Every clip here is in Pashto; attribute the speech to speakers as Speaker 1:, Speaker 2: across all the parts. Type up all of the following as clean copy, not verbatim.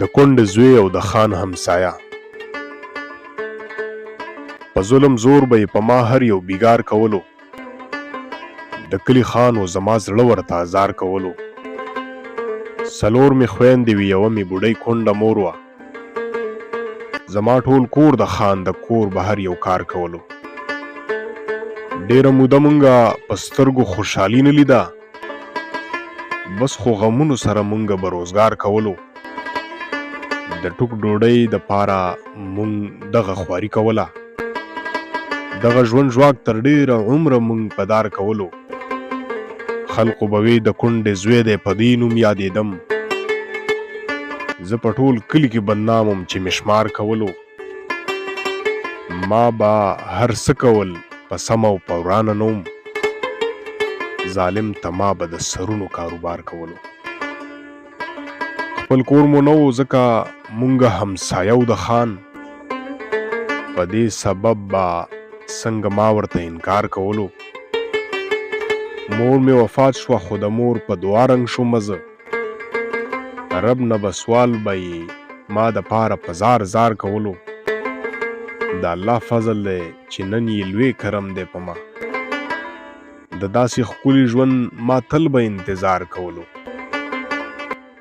Speaker 1: د کونډې زوی او د خان همسایه. په ظلم زور به یې په ما هر یو بیګار کولو، د کلي خان و زما زړه ورته ازار کولو. څلور مې خویندې وي، یوه مې بوډۍ کونډه مور وه، زما ټول کور د خان د کور بهر یو کار کولو. ډېره موده مونږه په سترګو خوشحالي نه لیده، بس خو غمونو سره مونږه به روزګار کولو. د ټوک ډوډۍ د پاره مونږ دغه خواري کوله، دغه ژوند ژواک تر ډېره عمره مونږ په دار کولو. خلقو به وی د کونډې زوی دی په دې نوم یادېدم، زه په ټول کلي کې بدنامم چې مشمار کولو. ما به هر څه کول په سمه او په ورانه نوم، ظالم ته ما به د سرونو کاروبار کولو. خپل کور مو نه و ځکه مونږه همسایه و د خان، په دې سبب به څنګه ما ورته انکار کولو. مور مې وفات شوه خو د مور په دعا رنګ شوم زه، رب نه به سوال به یې ما د پاره په زار زار کولو. د الله فضل دی چې نن یې لوی کرم دی په ما، د داسې ښکلي ژوند ما تل به انتظار کولو.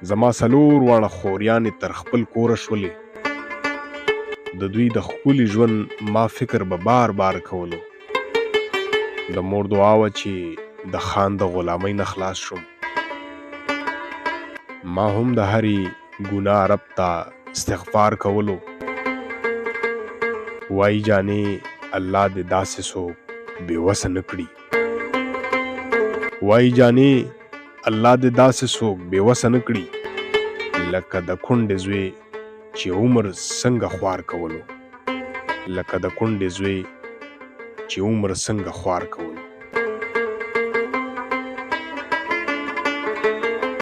Speaker 1: زما څلور واړه خوریانې تر خپل کوره شولې، د دوی د ښکلي ژوند ما فکر به بار بار کولو. د مور دعا وه چې د خان د غلامۍ نه خلاص شم. ما هم د هرې ګناه رب ته استغفار کولو. وای جانې الله دې داسې څوک بېوسه نه کړي، وای جانې الله دې داسې څوک بېوسه نه کړي، لکه د کونډې زوی چې عمر څنګه خوار کولو، لکه د کونډې زوی چې عمر څنګه خوار کولو.